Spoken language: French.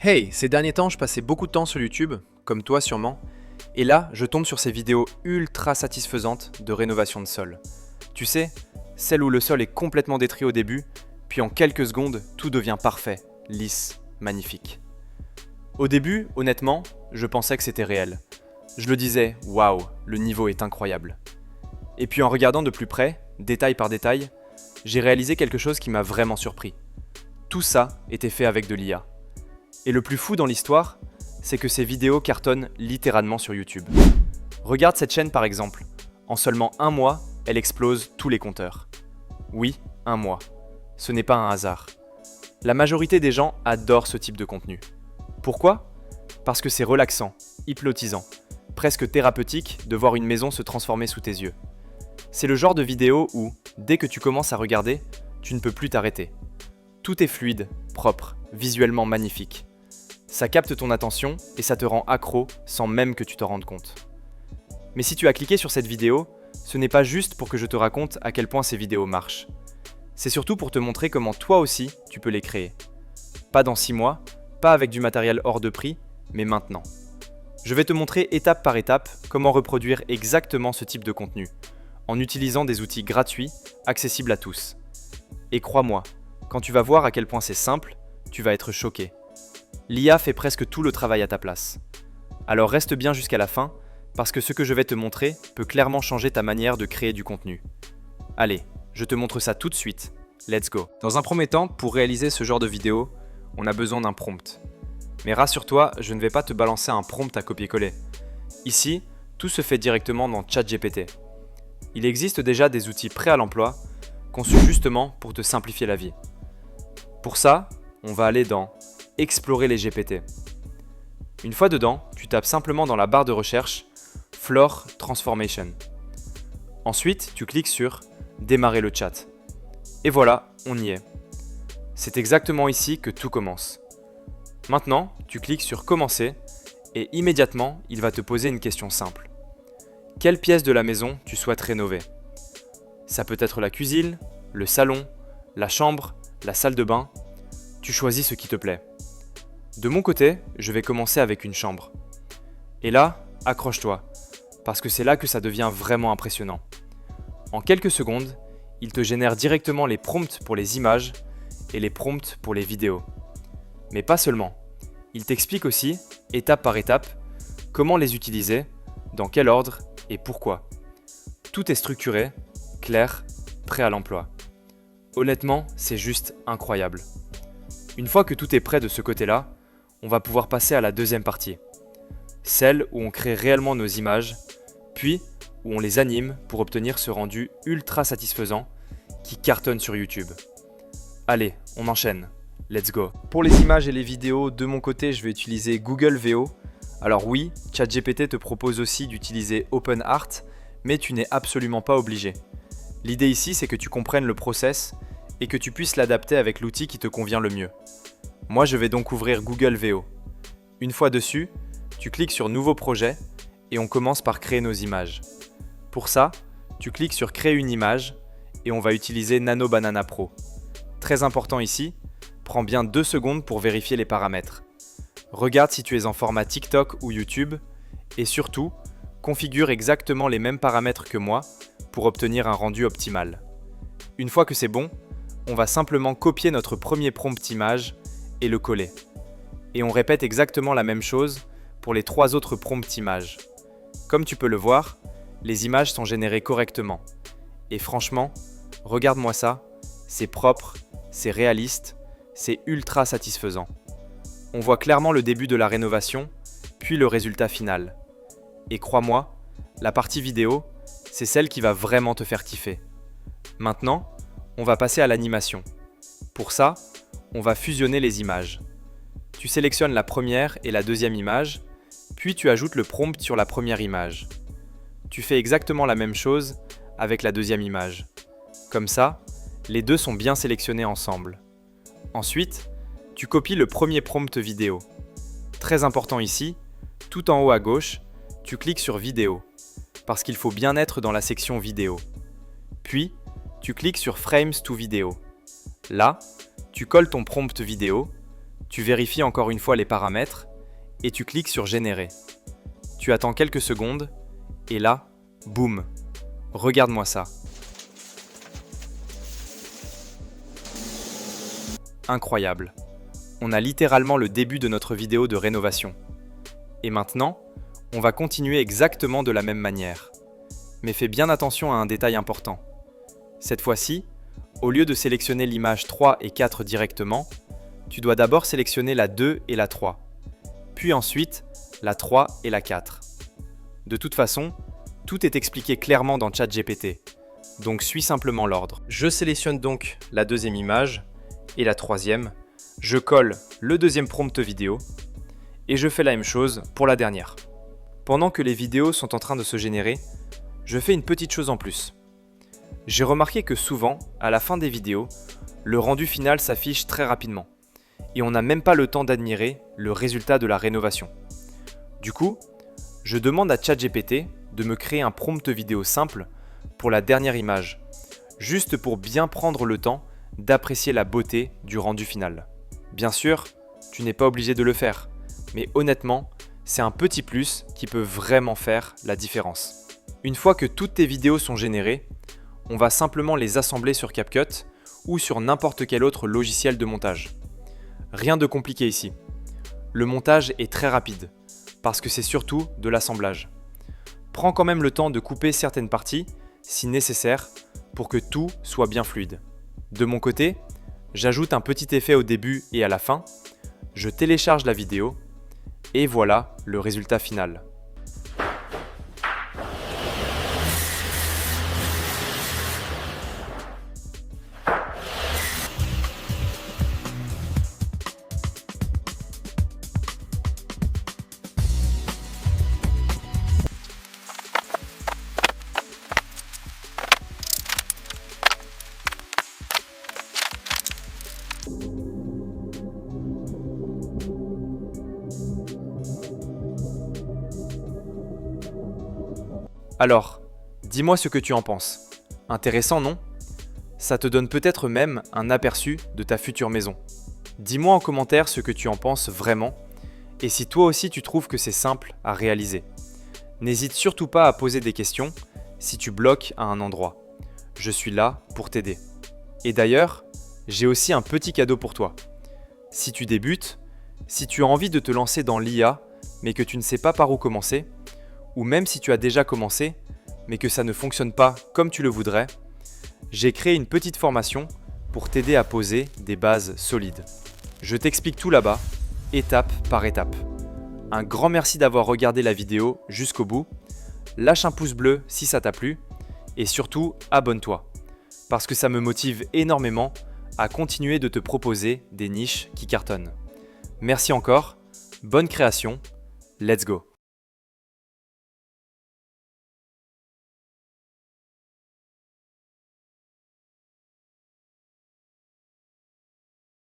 Hey, ces derniers temps, je passais beaucoup de temps sur YouTube, comme toi sûrement, et là, je tombe sur ces vidéos ultra satisfaisantes de rénovation de sol. Tu sais, celles où le sol est complètement détruit au début, puis en quelques secondes, tout devient parfait, lisse, magnifique. Au début, honnêtement, je pensais que c'était réel. Je le disais, waouh, le niveau est incroyable. Et puis en regardant de plus près, détail par détail, j'ai réalisé quelque chose qui m'a vraiment surpris. Tout ça était fait avec de l'IA. Et le plus fou dans l'histoire, c'est que ces vidéos cartonnent littéralement sur YouTube. Regarde cette chaîne par exemple. En seulement un mois, elle explose tous les compteurs. Oui, un mois. Ce n'est pas un hasard. La majorité des gens adorent ce type de contenu. Pourquoi ? Parce que c'est relaxant, hypnotisant, presque thérapeutique de voir une maison se transformer sous tes yeux. C'est le genre de vidéo où, dès que tu commences à regarder, tu ne peux plus t'arrêter. Tout est fluide, propre, visuellement magnifique. Ça capte ton attention et ça te rend accro sans même que tu t'en rendes compte. Mais si tu as cliqué sur cette vidéo, ce n'est pas juste pour que je te raconte à quel point ces vidéos marchent. C'est surtout pour te montrer comment toi aussi tu peux les créer. Pas dans 6 mois, pas avec du matériel hors de prix, mais maintenant. Je vais te montrer étape par étape comment reproduire exactement ce type de contenu, en utilisant des outils gratuits, accessibles à tous. Et crois-moi, quand tu vas voir à quel point c'est simple, tu vas être choqué. L'IA fait presque tout le travail à ta place. Alors reste bien jusqu'à la fin, parce que ce que je vais te montrer peut clairement changer ta manière de créer du contenu. Allez, je te montre ça tout de suite. Let's go. Dans un premier temps, pour réaliser ce genre de vidéo, on a besoin d'un prompt. Mais rassure-toi, je ne vais pas te balancer un prompt à copier-coller. Ici, tout se fait directement dans ChatGPT. Il existe déjà des outils prêts à l'emploi, conçus justement pour te simplifier la vie. Pour ça, on va aller dans Explorer les GPT. Une fois dedans, tu tapes simplement dans la barre de recherche Floor Transformation. Ensuite, tu cliques sur Démarrer le chat. Et voilà, on y est. C'est exactement ici que tout commence. Maintenant, tu cliques sur Commencer et immédiatement, il va te poser une question simple. Quelle pièce de la maison tu souhaites rénover ? Ça peut être la cuisine, le salon, la chambre, la salle de bain. Tu choisis ce qui te plaît. De mon côté, je vais commencer avec une chambre. Et là, accroche-toi, parce que c'est là que ça devient vraiment impressionnant. En quelques secondes, il te génère directement les prompts pour les images et les prompts pour les vidéos. Mais pas seulement. Il t'explique aussi, étape par étape, comment les utiliser, dans quel ordre et pourquoi. Tout est structuré, clair, prêt à l'emploi. Honnêtement, c'est juste incroyable. Une fois que tout est prêt de ce côté-là, on va pouvoir passer à la deuxième partie, celle où on crée réellement nos images, puis où on les anime pour obtenir ce rendu ultra satisfaisant qui cartonne sur YouTube. Allez, on enchaîne, let's go. Pour les images et les vidéos, de mon côté, je vais utiliser Google VO. Alors oui, ChatGPT te propose aussi d'utiliser OpenArt, mais tu n'es absolument pas obligé. L'idée ici, c'est que tu comprennes le process et que tu puisses l'adapter avec l'outil qui te convient le mieux. Moi, je vais donc ouvrir Google VO. Une fois dessus, tu cliques sur Nouveau projet et on commence par créer nos images. Pour ça, tu cliques sur Créer une image et on va utiliser Nano Banana Pro. Très important ici, prends bien 2 secondes pour vérifier les paramètres. Regarde si tu es en format TikTok ou YouTube et surtout, configure exactement les mêmes paramètres que moi pour obtenir un rendu optimal. Une fois que c'est bon, on va simplement copier notre premier prompt image et le coller. Et on répète exactement la même chose pour les 3 autres prompts images. Comme tu peux le voir, les images sont générées correctement. Et franchement, regarde-moi ça, c'est propre, c'est réaliste, c'est ultra satisfaisant. On voit clairement le début de la rénovation, puis le résultat final. Et crois-moi, la partie vidéo, c'est celle qui va vraiment te faire kiffer. Maintenant, on va passer à l'animation. Pour ça, on va fusionner les images. Tu sélectionnes la première et la deuxième image, puis tu ajoutes le prompt sur la première image. Tu fais exactement la même chose avec la deuxième image. Comme ça, les deux sont bien sélectionnés ensemble. Ensuite, tu copies le premier prompt vidéo. Très important ici, tout en haut à gauche, tu cliques sur Vidéo, parce qu'il faut bien être dans la section Vidéo. Puis, tu cliques sur Frames to Video. Là, tu colles ton prompt vidéo, Tu vérifies encore une fois les paramètres et tu cliques sur Générer. Tu attends quelques secondes et là, boum, regarde-moi ça. Incroyable. On a littéralement le début de notre vidéo de rénovation. Et maintenant, on va continuer exactement de la même manière. Mais fais bien attention à un détail important. Cette fois-ci, au lieu de sélectionner l'image 3 et 4 directement, tu dois d'abord sélectionner la 2 et la 3, puis ensuite la 3 et la 4. De toute façon, tout est expliqué clairement dans ChatGPT, donc suis simplement l'ordre. Je sélectionne donc la deuxième image et la troisième, je colle le deuxième prompt vidéo et je fais la même chose pour la dernière. Pendant que les vidéos sont en train de se générer, je fais une petite chose en plus. J'ai remarqué que souvent, à la fin des vidéos, le rendu final s'affiche très rapidement et on n'a même pas le temps d'admirer le résultat de la rénovation. Du coup, je demande à ChatGPT de me créer un prompt vidéo simple pour la dernière image, juste pour bien prendre le temps d'apprécier la beauté du rendu final. Bien sûr, tu n'es pas obligé de le faire, mais honnêtement, c'est un petit plus qui peut vraiment faire la différence. Une fois que toutes tes vidéos sont générées, on va simplement les assembler sur CapCut ou sur n'importe quel autre logiciel de montage. Rien de compliqué ici. Le montage est très rapide, parce que c'est surtout de l'assemblage. Prends quand même le temps de couper certaines parties, si nécessaire, pour que tout soit bien fluide. De mon côté, j'ajoute un petit effet au début et à la fin, je télécharge la vidéo, et voilà le résultat final. Alors, dis-moi ce que tu en penses. Intéressant, non? Ça te donne peut-être même un aperçu de ta future maison. Dis-moi en commentaire ce que tu en penses vraiment et si toi aussi tu trouves que c'est simple à réaliser. N'hésite surtout pas à poser des questions si tu bloques à un endroit. Je suis là pour t'aider. Et d'ailleurs, j'ai aussi un petit cadeau pour toi. Si tu débutes, si tu as envie de te lancer dans l'IA mais que tu ne sais pas par où commencer, ou même si tu as déjà commencé, mais que ça ne fonctionne pas comme tu le voudrais, j'ai créé une petite formation pour t'aider à poser des bases solides. Je t'explique tout là-bas, étape par étape. Un grand merci d'avoir regardé la vidéo jusqu'au bout. Lâche un pouce bleu si ça t'a plu et surtout abonne-toi, parce que ça me motive énormément à continuer de te proposer des niches qui cartonnent. Merci encore, bonne création, let's go!